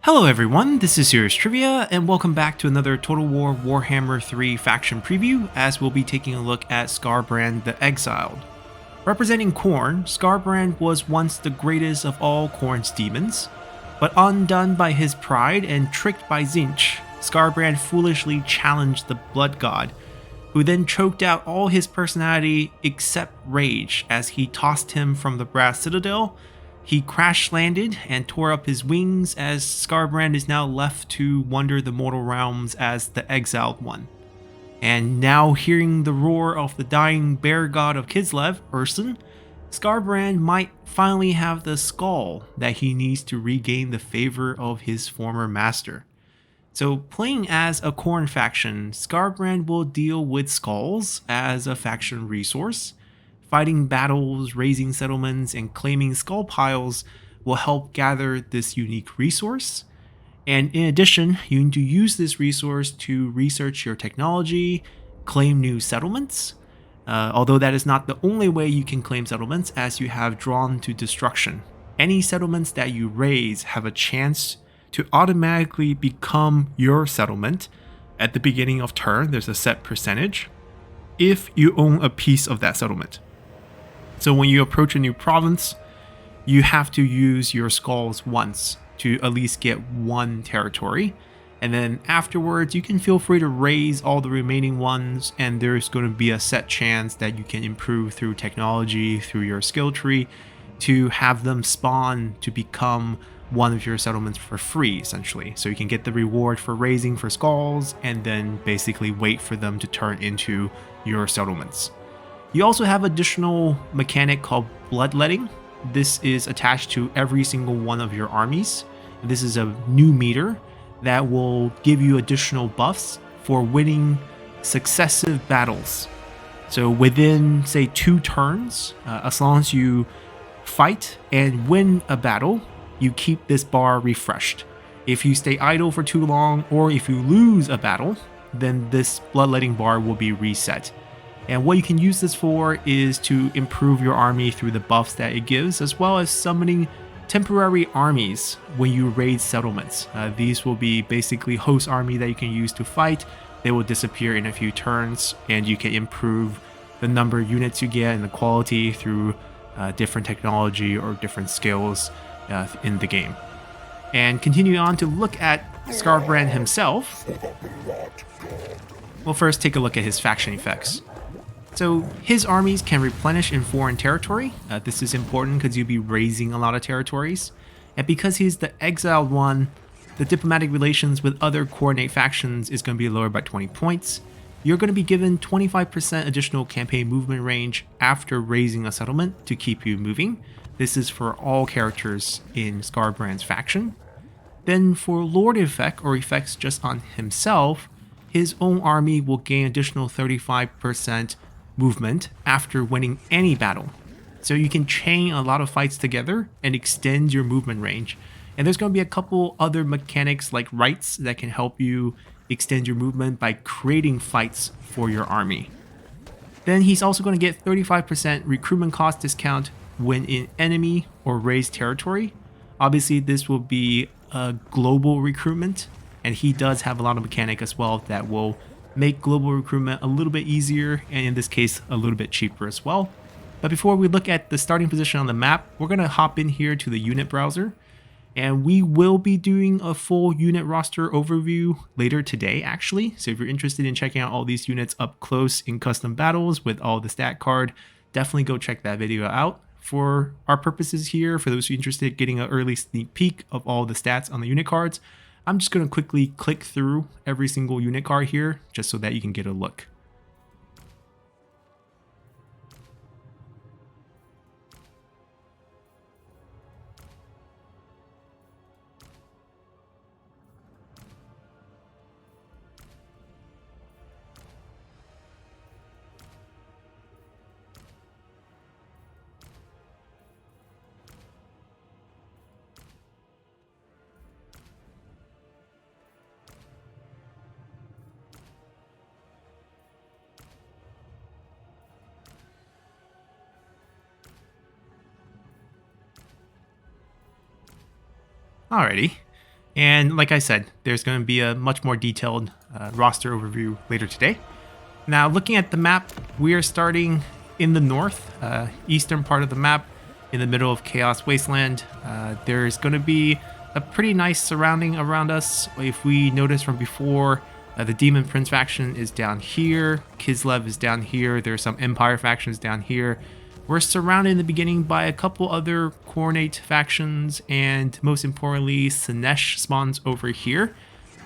Hello everyone, this is Serious Trivia, and welcome back to another Total War Warhammer 3 faction preview, as we'll be taking a look at Skarbrand the Exiled. Representing Khorne, Skarbrand was once the greatest of all Khorne's demons, but undone by his pride and tricked by Tzeentch, Skarbrand foolishly challenged the Blood God, who then choked out all his personality except rage as he tossed him from the Brass Citadel. He crash landed and tore up his wings, as Skarbrand is now left to wander the mortal realms as the Exiled One. And now, hearing the roar of the dying bear god of Kislev, Ursun, Skarbrand might finally have the skull that he needs to regain the favor of his former master. So, playing as a Khorne faction, Skarbrand will deal with skulls as a faction resource. Fighting battles, raising settlements, and claiming skull piles will help gather this unique resource. And in addition, you need to use this resource to research your technology, claim new settlements. Although that is not the only way you can claim settlements, as you have Drawn to Destruction. Any settlements that you raise have a chance to automatically become your settlement. At the beginning of turn, there's a set percentage if you own a piece of that settlement. So when you approach a new province, you have to use your skulls once to at least get one territory. And then afterwards, you can feel free to raise all the remaining ones, and there's going to be a set chance that you can improve through technology, through your skill tree, to have them spawn to become one of your settlements for free, essentially. So you can get the reward for raising for skulls, and then basically wait for them to turn into your settlements. You also have additional mechanic called Bloodletting. This is attached to every single one of your armies. This is a new meter that will give you additional buffs for winning successive battles. So within, say, 2 turns, as long as you fight and win a battle, you keep this bar refreshed. If you stay idle for too long, or if you lose a battle, then this Bloodletting bar will be reset. And what you can use this for is to improve your army through the buffs that it gives, as well as summoning temporary armies when you raid settlements. These will be basically host army that you can use to fight. They will disappear in a few turns, and you can improve the number of units you get and the quality through different technology or different skills in the game. And continuing on to look at Skarbrand himself, we'll first take a look at his faction effects. So his armies can replenish in foreign territory. This is important because you'll be raising a lot of territories. And because he's the Exiled One, the diplomatic relations with other coordinate factions is going to be lowered by 20 points. You're going to be given 25% additional campaign movement range after raising a settlement to keep you moving. This is for all characters in Skarbrand's faction. Then for Lord effect, or effects just on himself, his own army will gain additional 35% movement after winning any battle. So you can chain a lot of fights together and extend your movement range. And there's going to be a couple other mechanics like rights that can help you extend your movement by creating fights for your army. Then he's also going to get 35% recruitment cost discount when in enemy or raised territory. Obviously this will be a global recruitment, and he does have a lot of mechanic as well that will make global recruitment a little bit easier, and in this case a little bit cheaper as well. But before we look at the starting position on the map, we're going to hop in here to the unit browser, and we will be doing a full unit roster overview later today actually. So if you're interested in checking out all these units up close in custom battles with all the stat card, definitely go check that video out. For our purposes here, for those who are interested in getting an early sneak peek of all the stats on the unit cards, I'm just going to quickly click through every single unit card here, just so that you can get a look. Alrighty, And like I said, there's going to be a much more detailed roster overview later today. Now, looking at the map, we are starting in the north, eastern part of the map, in the middle of Chaos Wasteland. There's going to be a pretty nice surrounding around us. If we notice from before, the Demon Prince faction is down here, Kislev is down here, there's some Empire factions down here. We're surrounded in the beginning by a couple other Khornate factions, and most importantly, Sinesh spawns over here.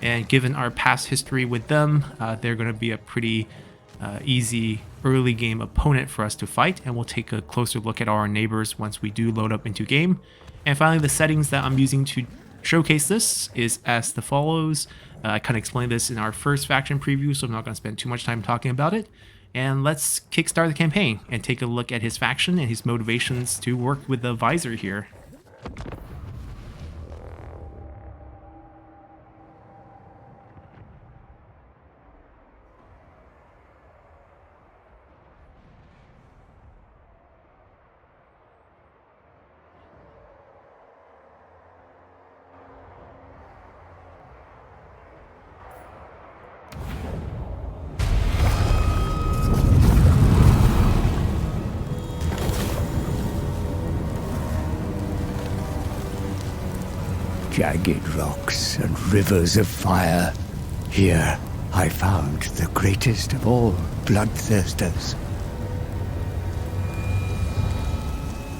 And given our past history with them, they're going to be a pretty easy early game opponent for us to fight, and we'll take a closer look at our neighbors once we do load up into game. And finally, the settings that I'm using to showcase this is as the follows. I kind of explained this in our first faction preview, so I'm not going to spend too much time talking about it. And let's kickstart the campaign and take a look at his faction and his motivations to work with the Visor here. Jagged rocks and rivers of fire. Here I found the greatest of all bloodthirsters.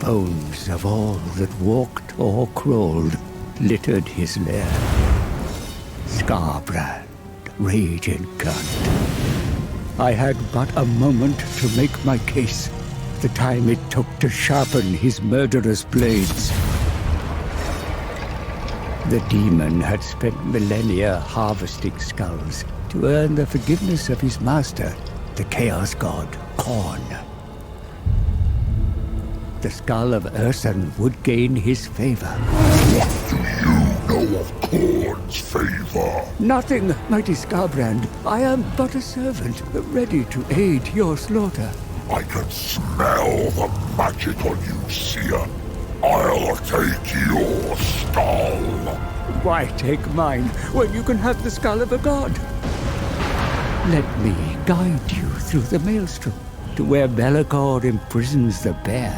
Bones of all that walked or crawled littered his lair. Skarbrand, raging gun. I had but a moment to make my case, the time it took to sharpen his murderous blades. The demon had spent millennia harvesting skulls to earn the forgiveness of his master, the Chaos God, Khorn. The skull of Ursun would gain his favor. What do you know of Khorn's favor? Nothing, mighty Skarbrand. I am but a servant, ready to aid your slaughter. I can smell the magic on you, Seer. I'll take your skull. Why take mine when you can have the skull of a god? Let me guide you through the maelstrom to where Belagor imprisons the bear.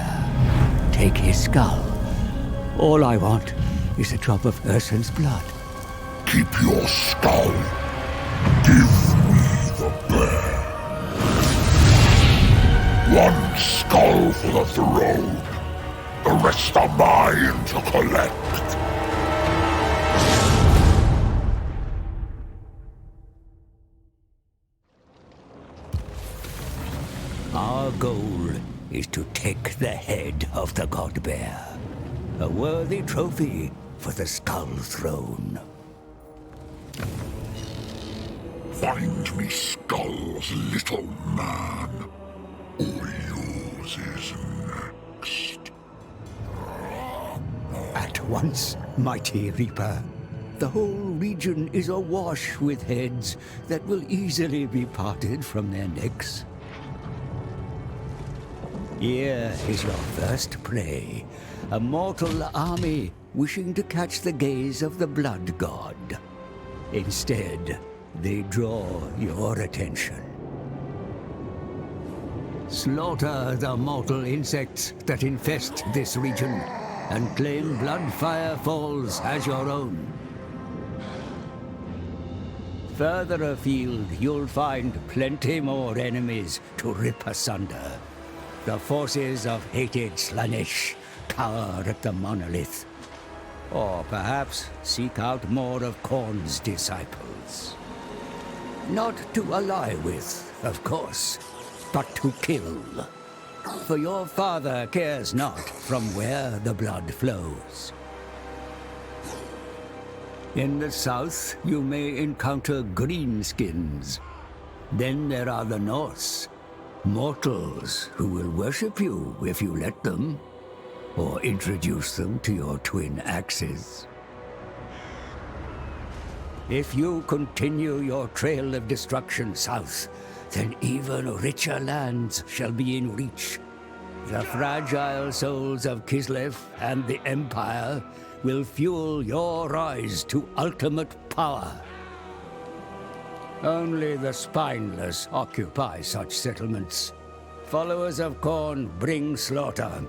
Take his skull. All I want is a drop of Ursun's blood. Keep your skull. Give me the bear. One skull for the throne. The rest are mine to collect. Our goal is to take the head of the god bear. A worthy trophy for the skull throne. Find me skulls, little man, or yours is next. At once, mighty Reaper. The whole region is awash with heads that will easily be parted from their necks. Here is your first prey, a mortal army wishing to catch the gaze of the blood god. Instead, they draw your attention. Slaughter the mortal insects that infest this region, and claim Bloodfire Falls as your own. Further afield, you'll find plenty more enemies to rip asunder. The forces of hated Slaanesh cower at the monolith. Or perhaps seek out more of Khorn's disciples. Not to ally with, of course, but to kill. For your father cares not from where the blood flows. In the south, you may encounter greenskins. Then there are the Norse, mortals who will worship you if you let them, or introduce them to your twin axes. If you continue your trail of destruction south, then even richer lands shall be in reach. The fragile souls of Kislev and the Empire will fuel your rise to ultimate power. Only the spineless occupy such settlements. Followers of Khorne bring slaughter,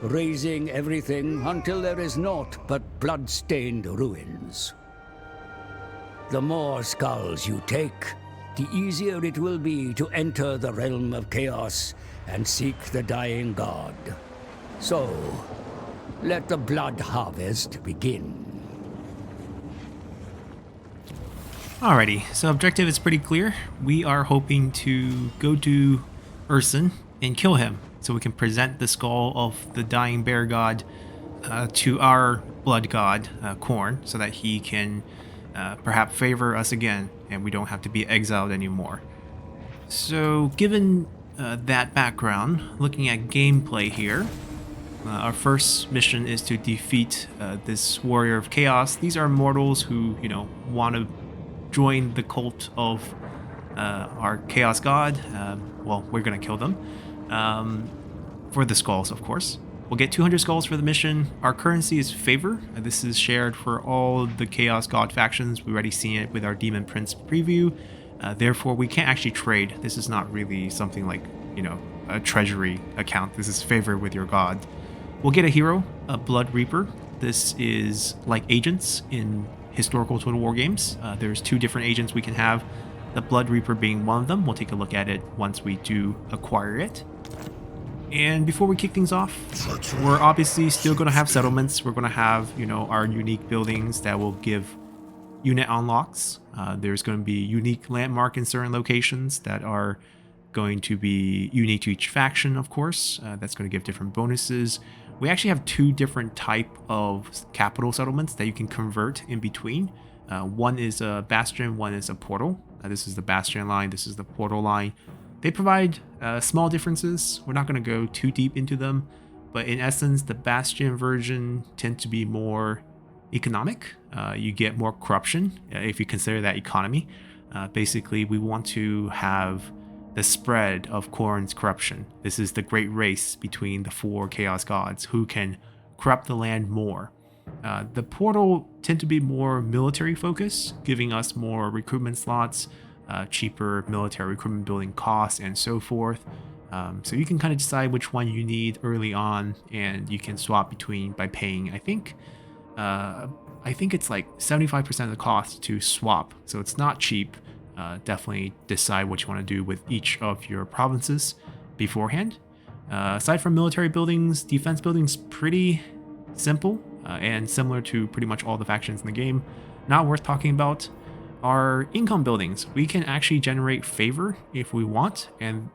razing everything until there is naught but blood-stained ruins. The more skulls you take, the easier it will be to enter the realm of chaos and seek the dying god. So, let the blood harvest begin. Alrighty, so objective is pretty clear. We are hoping to go to Urson and kill him, so we can present the skull of the dying bear god to our blood god, Khorne, so that he can perhaps favor us again, and we don't have to be exiled anymore. So, given that background, looking at gameplay here, our first mission is to defeat this warrior of chaos. These are mortals who, want to join the cult of our chaos god. Well, we're gonna kill them for the skulls, of course. We'll get 200 skulls for the mission. Our currency is favor. This is shared for all the chaos god factions. We've already seen it with our demon prince preview. Therefore, we can't actually trade. This is not really something like, a treasury account. This is favor with your god. We'll get a hero, a blood reaper. This is like agents in historical Total War games. There's 2 different agents we can have, the Blood Reaper being one of them. We'll take a look at it once we do acquire it. And before we kick things off, we're obviously still going to have settlements. We're going to have, our unique buildings that will give unit unlocks. There's going to be unique landmark in certain locations that are going to be unique to each faction, of course. That's going to give different bonuses. We actually have 2 different type of capital settlements that you can convert in between. One is a bastion, one is a portal. This is the bastion line, this is the portal line. They provide small differences. We're not going to go too deep into them, but in essence, the bastion version tends to be more economic. You get more corruption if you consider that economy. Basically, we want to have the spread of Khorne's corruption. This is the great race between the 4 chaos gods who can corrupt the land more. The portal tend to be more military focused, giving us more recruitment slots, cheaper military recruitment building costs, and so forth. So you can kind of decide which one you need early on, and you can swap between by paying, I think it's like 75% of the cost to swap. So it's not cheap. Definitely decide what you want to do with each of your provinces beforehand. Aside from military buildings, defense buildings pretty simple and similar to pretty much all the factions in the game. Not worth talking about. Our income buildings, we can actually generate favor if we want, and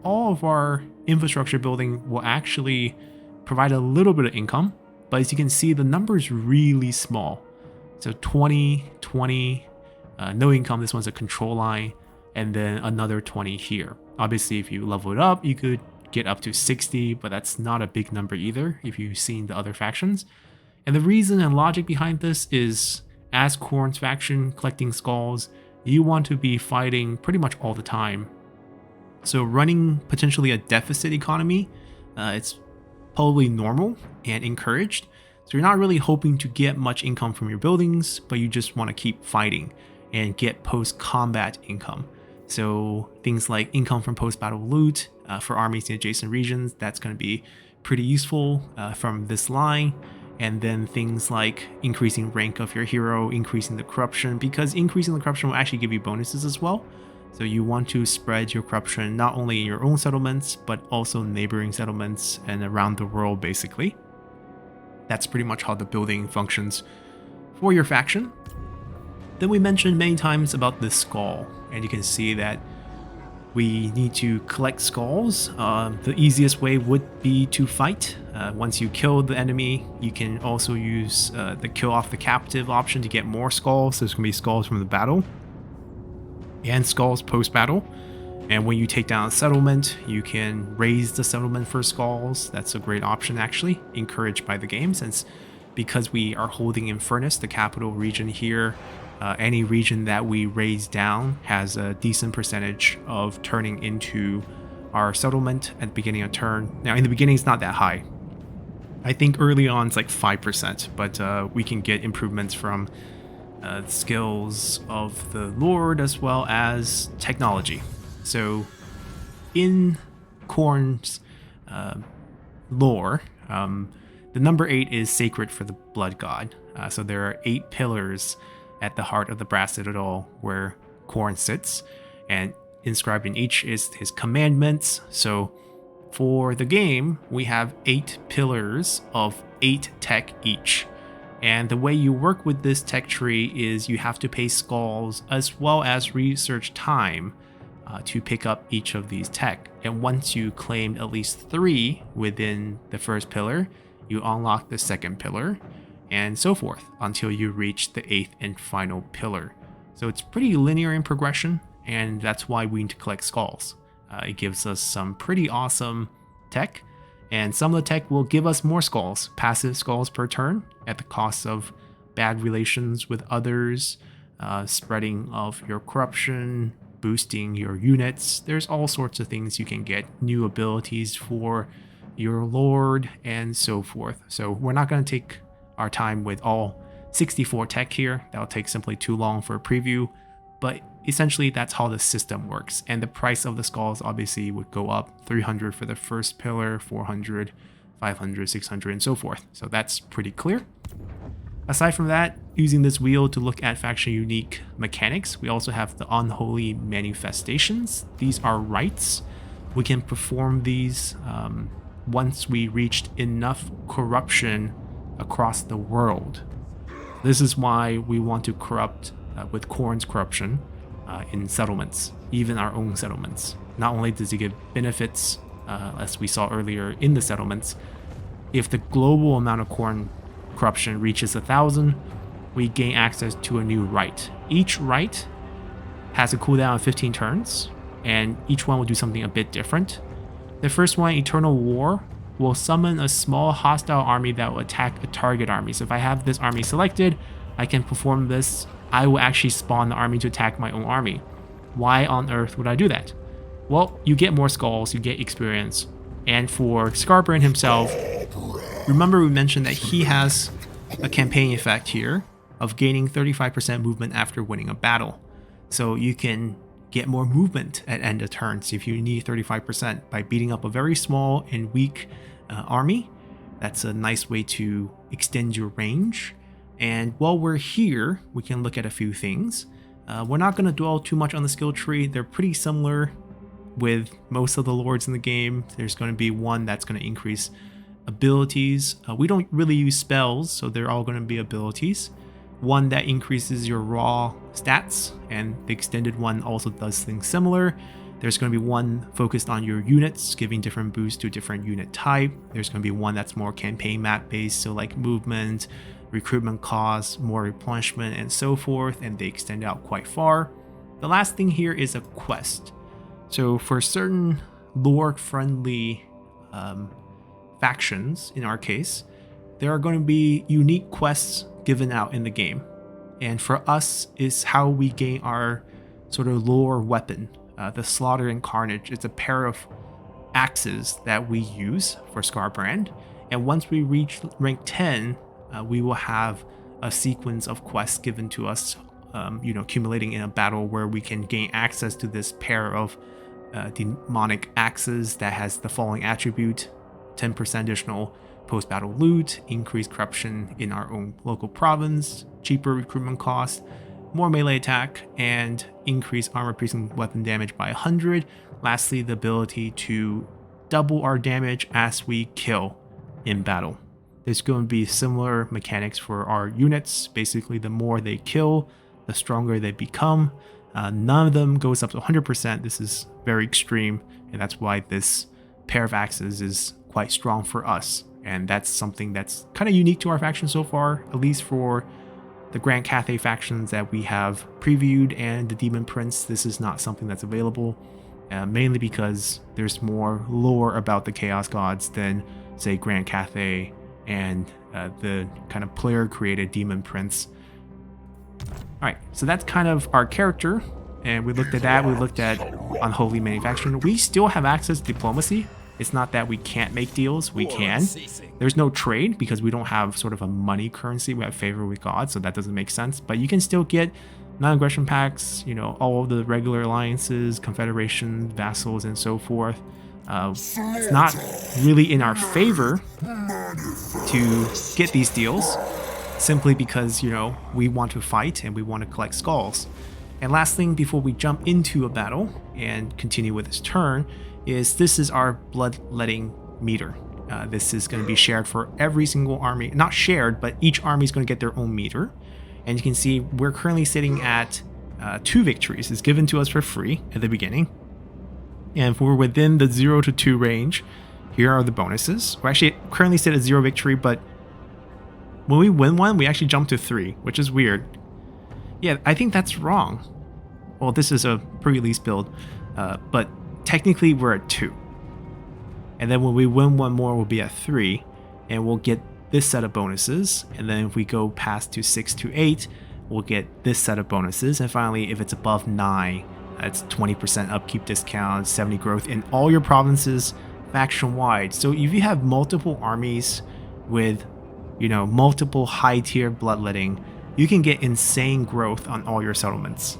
all of our infrastructure building will actually provide a little bit of income, but as you can see, the number is really small. So 20, 20, no income. This one's a control line, and then another 20 here. Obviously, if you level it up, you could get up to 60, but that's not a big number either if you've seen the other factions. And the reason and logic behind this is, as Khorne's faction collecting skulls, you want to be fighting pretty much all the time. So running potentially a deficit economy, it's probably normal and encouraged. So you're not really hoping to get much income from your buildings, but you just want to keep fighting and get post-combat income. So things like income from post-battle loot for armies in adjacent regions, that's going to be pretty useful from this line. And then things like increasing rank of your hero, increasing the corruption, because increasing the corruption will actually give you bonuses as well. So you want to spread your corruption not only in your own settlements, but also neighboring settlements and around the world, basically. That's pretty much how the building functions for your faction. Then we mentioned many times about the skull, and you can see that we need to collect skulls. The easiest way would be to fight. Once you kill the enemy, you can also use the kill off the captive option to get more skulls. There's going to be skulls from the battle and skulls post-battle. And when you take down a settlement, you can raise the settlement for skulls. That's a great option, actually, encouraged by the game, since because we are holding Infernus, the capital region here, any region that we raise down has a decent percentage of turning into our settlement at the beginning of turn. Now, in the beginning, it's not that high. I think early on it's like 5%, but we can get improvements from skills of the Lord as well as technology. So in Khorne's lore, the number 8 is sacred for the blood god. So there are 8 pillars at the heart of the brass citadel where Khorne sits, and inscribed in each is his commandments. So for the game, we have 8 pillars of 8 tech each. And the way you work with this tech tree is you have to pay skulls as well as research time to pick up each of these tech. And once you claim at least 3 within the first pillar, you unlock the second pillar, and so forth until you reach the 8th and final pillar. So it's pretty linear in progression, and that's why we need to collect skulls. It gives us some pretty awesome tech, and some of the tech will give us more skulls, passive skulls per turn, at the cost of bad relations with others, spreading of your corruption, boosting your units. There's all sorts of things you can get, new abilities for your lord, and so forth. So we're not going to take our time with all 64 tech here. That'll take simply too long for a preview, but essentially that's how the system works. And the price of the skulls obviously would go up: 300 for the first pillar, 400, 500, 600, and so forth. So that's pretty clear. Aside from that, using this wheel to look at faction unique mechanics, we also have the unholy manifestations. These are rites. We can perform these once we reached enough corruption across the world. This is why we want to corrupt with Khorne's corruption in settlements, even our own settlements. Not only does he give benefits, as we saw earlier in the settlements, if the global amount of Khorne corruption reaches 1,000, we gain access to a new rite. Each rite has a cooldown of 15 turns, and each one will do something a bit different. The first one, Eternal War, will summon a small hostile army that will attack a target army. So if I have this army selected, I can perform this. I will actually spawn the army to attack my own army. Why on earth would I do that? Well, you get more skulls, you get experience. And for Skarbrand himself, remember we mentioned that he has a campaign effect here of gaining 35% movement after winning a battle. So you can get more movement at end of turns if you need 35% by beating up a very small and weak army. That's a nice way to extend your range. And while we're here, we can look at a few things. We're not going to dwell too much on the skill tree. They're pretty similar with most of the lords in the game. There's going to be one that's going to increase abilities. We don't really use spells, so they're all going to be abilities. One that increases your raw stats, and the extended one also does things similar. There's going to be one focused on your units, giving different boosts to different unit type. There's going to be one that's more campaign map based, so like movement, recruitment costs, more replenishment, and so forth, and they extend out quite far. The last thing here is a quest. So for certain lore-friendly factions, in our case, there are going to be unique quests given out in the game. And for us, is how we gain our sort of lore weapon. The Slaughter and Carnage. It's a pair of axes that we use for Skarbrand. And once we reach rank 10, we will have a sequence of quests given to us, accumulating in a battle where we can gain access to this pair of demonic axes that has the following attribute: 10% additional post-battle loot, increased corruption in our own local province, cheaper recruitment cost, more melee attack, and increased armor-piercing weapon damage by 100. Lastly, the ability to double our damage as we kill in battle. There's going to be similar mechanics for our units. Basically, the more they kill, the stronger they become. None of them goes up to 100%. This is very extreme, and that's why this pair of axes is quite strong for us. And that's something that's kind of unique to our faction so far, at least for the Grand Cathay factions that we have previewed and the Demon Prince. This is not something that's available, mainly because there's more lore about the Chaos Gods than, say, Grand Cathay and the kind of player-created Demon Prince. Alright, so that's kind of our character, and we looked at that. We looked at Unholy Manufacturing. We still have access to Diplomacy. It's not that we can't make deals, we can. There's no trade because we don't have sort of a money currency. We have favor with God, so that doesn't make sense. But you can still get non-aggression pacts, you know, all of the regular alliances, confederations, vassals, and so forth. It's not really in our favor to get these deals, simply because, you know, we want to fight and we want to collect skulls. And last thing before we jump into a battle and continue with this turn is this is our bloodletting meter. This is going to be shared for every single army. Not shared, but each army is going to get their own meter. And you can see we're currently sitting at 2 victories. It's given to us for free at the beginning. And if we're within the 0 to 2 range, here are the bonuses. We're actually currently sit at 0 victory, but when we win one, we actually jump to 3, which is weird. Yeah, I think that's wrong. Well, this is a pre-release build, but technically we're at 2. And then when we win one more, we'll be at 3, and we'll get this set of bonuses. And then if we go past to 6 to 8, we'll get this set of bonuses. And finally, if it's above 9, it's 20% upkeep discount, 70 growth in all your provinces faction-wide. So if you have multiple armies with, you know, multiple high-tier bloodletting, you can get insane growth on all your settlements.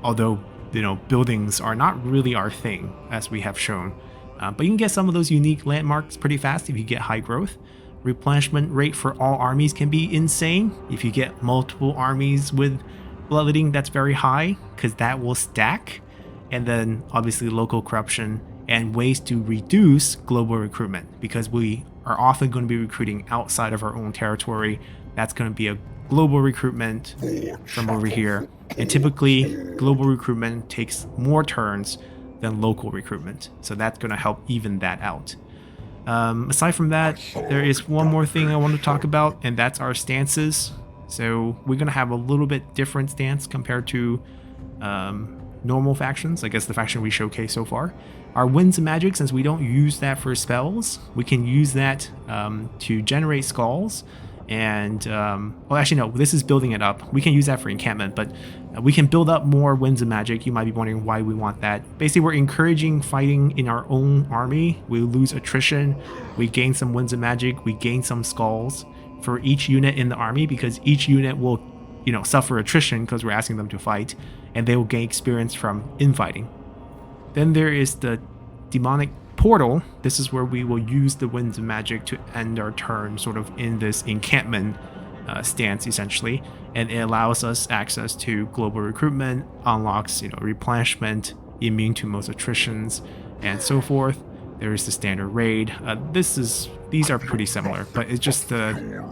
Although, you know, buildings are not really our thing, as we have shown. But you can get some of those unique landmarks pretty fast if you get high growth. Replenishment rate for all armies can be insane if you get multiple armies with bloodletting that's very high, because that will stack. And then obviously local corruption and ways to reduce global recruitment, because we are often going to be recruiting outside of our own territory. That's going to be a global recruitment from over here, and typically global recruitment takes more turns than local recruitment, so that's going to help even that out. Aside from that, there is one more thing I want to talk about, and that's our stances. So we're going to have a little bit different stance compared to normal factions, I guess the faction we showcased so far. Our winds and magic, since we don't use that for spells, we can use that to generate skulls. And, well, actually, no, this is building it up. We can use that for encampment, but we can build up more winds and magic. You might be wondering why we want that. Basically, we're encouraging fighting in our own army. We lose attrition. We gain some winds and magic. We gain some skulls for each unit in the army, because each unit will, you know, suffer attrition because we're asking them to fight, and they will gain experience from infighting. Then there is the demonic portal. This is where we will use the winds and magic to end our turn sort of in this encampment stance essentially, and it allows us access to global recruitment, unlocks, you know, replenishment, immune to most attritions, and so forth. There is the standard raid. These are pretty similar, but it's just the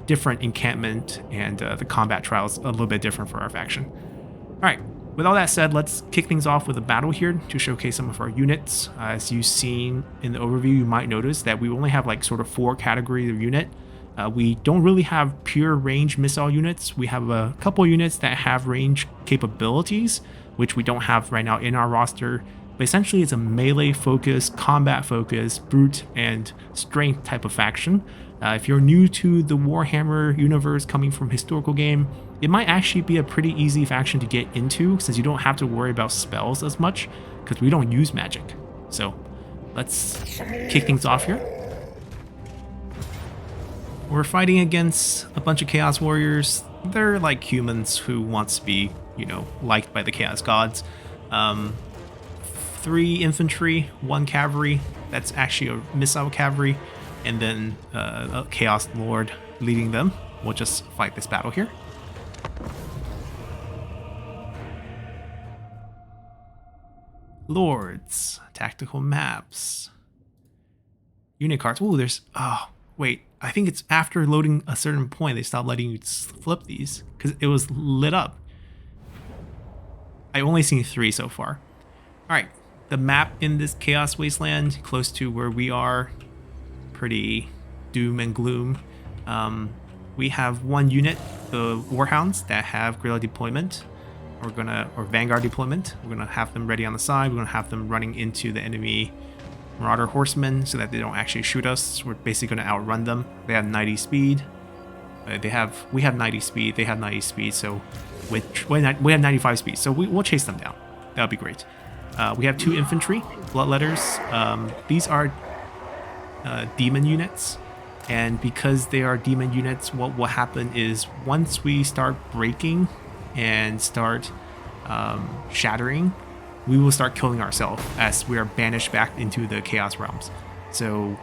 different encampment and the combat trials a little bit different for our faction. All right. With all that said, let's kick things off with a battle here to showcase some of our units. As you've seen in the overview, you might notice that we only have like sort of 4 categories of unit. We don't really have pure range missile units. We have a couple units that have range capabilities, which we don't have right now in our roster. But essentially, it's a melee focus, combat focus, brute, and strength type of faction. If you're new to the Warhammer universe coming from historical game, it might actually be a pretty easy faction to get into, since you don't have to worry about spells as much, because we don't use magic. So let's kick things off here. We're fighting against a bunch of Chaos Warriors. They're like humans who wants to be, you know, liked by the Chaos Gods. 3 infantry, 1 cavalry. That's actually a missile cavalry. And then a Chaos Lord leading them. We'll just fight this battle here. Lords, tactical maps, unit cards. Oh, there's, oh, wait, I think it's after loading a certain point, they stopped letting you flip these because it was lit up. I only seen 3 so far. All right, the map in this Chaos Wasteland, close to where we are, pretty doom and gloom. We have 1 unit, the Warhounds, that have guerrilla deployment. Or Vanguard deployment. We're gonna have them ready on the side. We're gonna have them running into the enemy Marauder Horsemen so that they don't actually shoot us. We're basically gonna outrun them. They have 90 speed. We have 90 speed. They have 90 speed. So we have 95 speed. So we'll chase them down. That would be great. We have 2 infantry bloodletters. These are demon units, and because they are demon units, what will happen is once we start breaking and start shattering, we will start killing ourselves as we are banished back into the Chaos Realms. So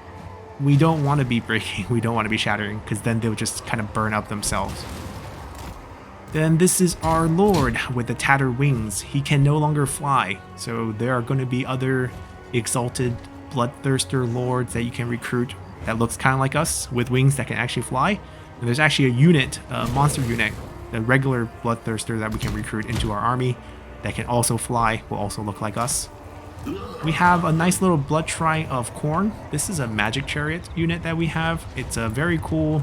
we don't want to be breaking, we don't want to be shattering, because then they'll just kind of burn up themselves. Then this is our Lord with the tattered wings. He can no longer fly, so there are going to be other exalted bloodthirster lords that you can recruit that looks kind of like us with wings that can actually fly. And there's actually a unit, a monster unit, a regular bloodthirster that we can recruit into our army that can also fly, will also look like us. We have a nice little blood shrine of Khorne. This is a magic chariot unit that we have. It's a very cool,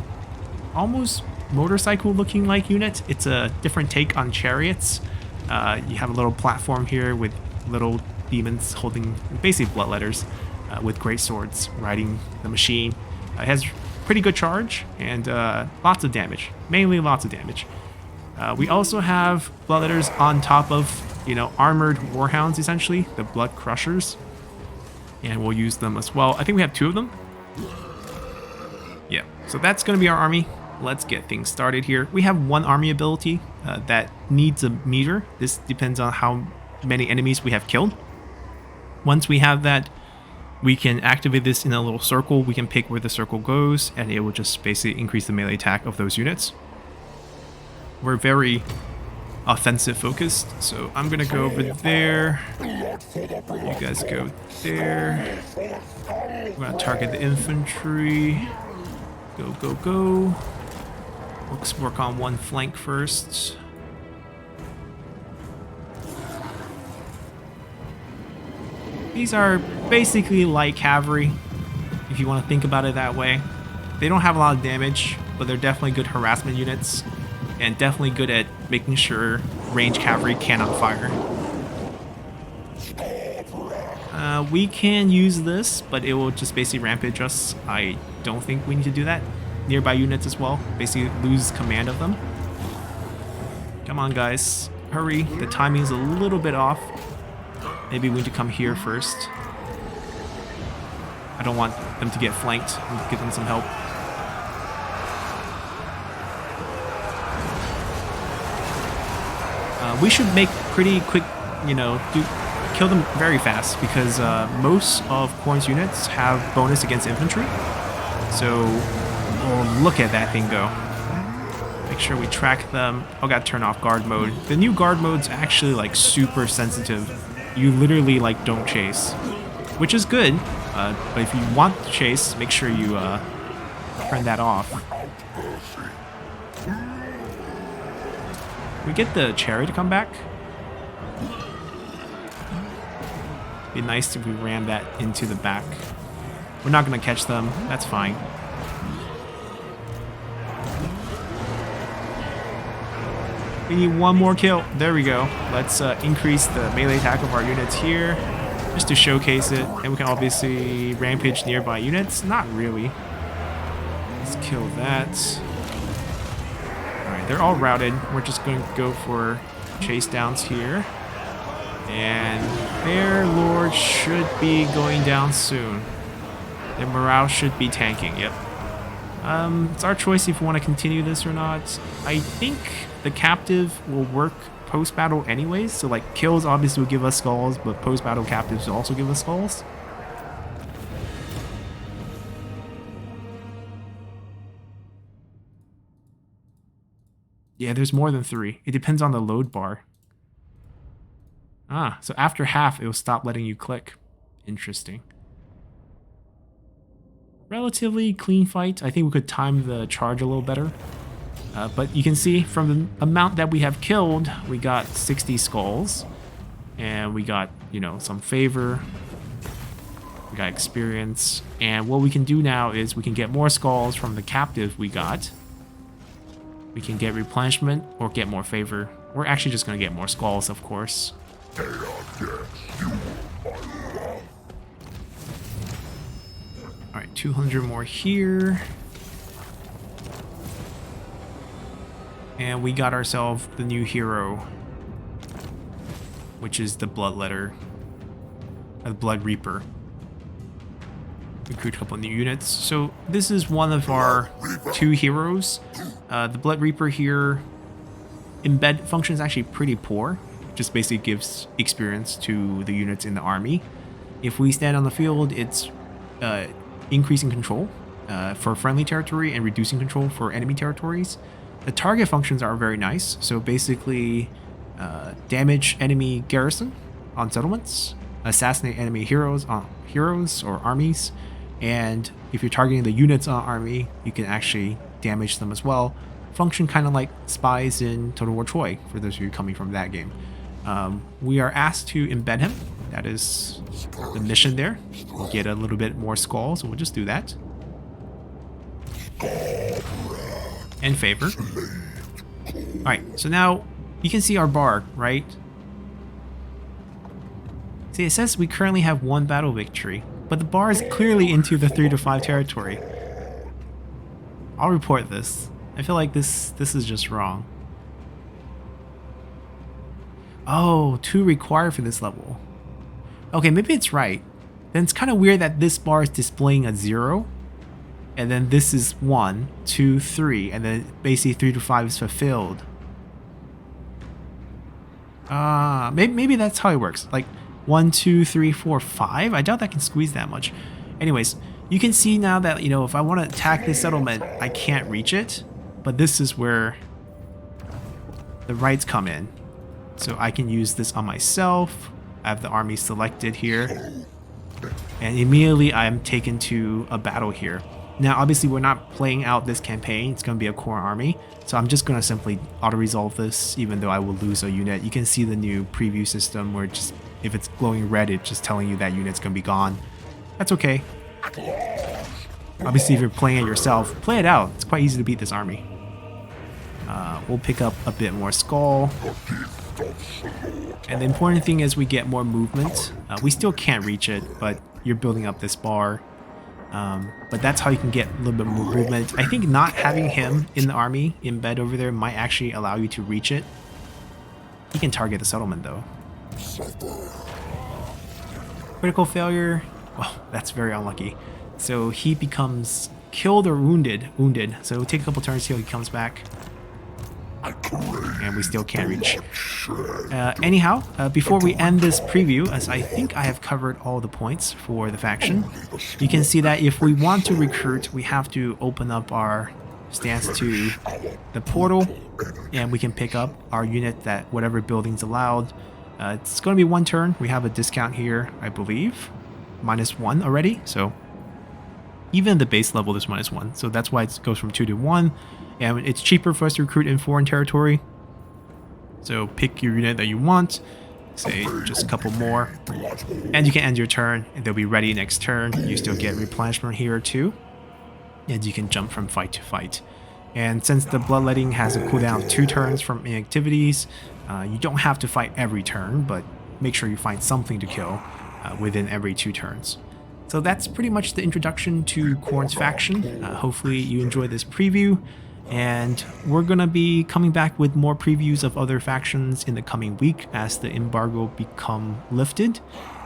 almost motorcycle looking like unit. It's a different take on chariots. You have a little platform here with little demons holding basically bloodletters with great swords riding the machine. It has pretty good charge and lots of damage, mainly lots of damage. We also have bloodletters on top of, armored warhounds, essentially, the blood crushers, and we'll use them as well. I think we have 2 of them. Yeah, so that's going to be our army. Let's get things started here. We have 1 army ability that needs a meter. This depends on how many enemies we have killed. Once we have that, we can activate this in a little circle. We can pick where the circle goes, and it will just basically increase the melee attack of those units. We're very offensive focused, so I'm gonna go over there. You guys go there. We're gonna target the infantry. Go, go, go. Let's work on one flank first. These are basically light cavalry, if you want to think about it that way. They don't have a lot of damage, but they're definitely good harassment units, and definitely good at making sure range cavalry cannot fire. We can use this, but it will just basically rampage us. I don't think we need to do that. Nearby units as well, basically lose command of them. Come on, guys, hurry. The timing is a little bit off. Maybe we need to come here first. I don't want them to get flanked. I need to give them some help. We should make pretty quick, kill them very fast, because most of Khorne's units have bonus against infantry. So, look at that thing go. Make sure we track them. Oh, gotta turn off guard mode. The new guard mode's actually like super sensitive. You literally like don't chase, which is good. But if you want to chase, make sure you turn that off. We get the chariot to come back. Be nice if we ran that into the back. We're not gonna catch them. That's fine. We need one more kill. There we go. Let's increase the melee attack of our units here, just to showcase it. And we can obviously rampage nearby units. Not really. Let's kill that. Alright, they're all routed. We're just going to go for chase downs here. And their lord should be going down soon. Their morale should be tanking, yep. It's our choice if we want to continue this or not. I think the captive will work post-battle anyways, so like kills obviously will give us skulls, but post-battle captives will also give us skulls. Yeah, there's more than 3. It depends on the load bar. Ah, so after half it will stop letting you click. Interesting. Relatively clean fight. I think we could time the charge a little better. But you can see from the amount that we have killed, we got 60 skulls. And we got, some favor. We got experience. And what we can do now is we can get more skulls from the captive we got. We can get replenishment or get more favor. We're actually just going to get more skulls, of course. Alright, 200 more here. And we got ourselves the new hero, which is the Bloodletter. the Blood Reaper. Recruit a couple new units. So this is one of our 2 heroes. The Blood Reaper here, embed function is actually pretty poor. Just basically gives experience to the units in the army. If we stand on the field, it's increasing control for friendly territory and reducing control for enemy territories. The target functions are very nice. So basically, damage enemy garrison on settlements, assassinate enemy heroes or armies, and if you're targeting the units on army, you can actually damage them as well. Function kind of like spies in Total War Troy, for those of you coming from that game. We are asked to embed him. That is the mission there. We'll get a little bit more skull, so we'll just do that. And favor. Alright, so now you can see our bar, right? See, it says we currently have 1 battle victory, but the bar is clearly into the 3 to 5 territory. I'll report this. I feel like this is just wrong. Oh, 2 required for this level. Okay, maybe it's right. Then it's kind of weird that this bar is displaying a 0. And then this is 1, 2, 3. And then basically 3 to 5 is fulfilled. Maybe that's how it works. Like 1, 2, 3, 4, 5. I doubt that can squeeze that much. Anyways, you can see now that, you know, if I want to attack this settlement, I can't reach it. But this is where the rights come in. So I can use this on myself. I have the army selected here. And immediately I'm taken to a battle here. Now, obviously, we're not playing out this campaign. It's going to be a core army. So I'm just going to simply auto-resolve this, even though I will lose a unit. You can see the new preview system where just if it's glowing red, it's just telling you that unit's going to be gone. That's okay. Obviously, if you're playing it yourself, play it out. It's quite easy to beat this army. We'll pick up a bit more skull. And the important thing is we get more movement. We still can't reach it, but you're building up this bar. But that's how you can get a little bit more movement. I think not having him in the army, in bed over there, might actually allow you to reach it. He can target the settlement though. Critical failure. Oh, that's very unlucky. So he becomes killed or wounded. So it'll take a couple turns till he comes back. And we still can't reach. Anyhow, before we end this preview, as I think I have covered all the points for the faction, you can see that if we want to recruit, we have to open up our stance to the portal, and we can pick up our unit that whatever building's allowed. It's going to be 1 turn. We have a discount here, I believe. -1 already, so even the base level is -1. So that's why it goes from 2 to 1. And it's cheaper for us to recruit in foreign territory. So pick your unit that you want. Say just a couple more. And you can end your turn. And they'll be ready next turn. You still get replenishment here too. And you can jump from fight to fight. And since the bloodletting has a cooldown of 2 turns from inactivities, you don't have to fight every turn, but make sure you find something to kill within every 2 turns. So that's pretty much the introduction to Khorne's faction. Hopefully you enjoyed this preview. And we're going to be coming back with more previews of other factions in the coming week as the embargo become lifted.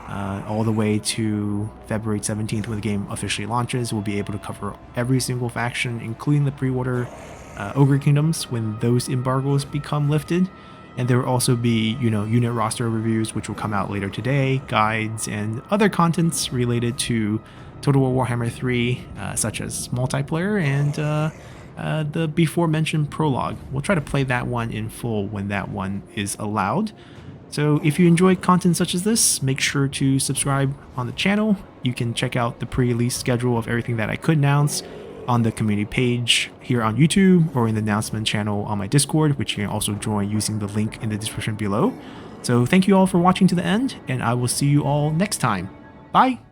All the way to February 17th when the game officially launches. We'll be able to cover every single faction, including the pre-order Ogre Kingdoms when those embargoes become lifted. And there will also be, unit roster reviews, which will come out later today, guides, and other contents related to Total War Warhammer 3, such as multiplayer and the before mentioned prologue. We'll try to play that one in full when that one is allowed. So if you enjoy content such as this, make sure to subscribe on the channel. You can check out the pre-release schedule of everything that I could announce on the community page here on YouTube or in the announcement channel on my Discord, which you can also join using the link in the description below. So thank you all for watching to the end, and I will see you all next time. Bye!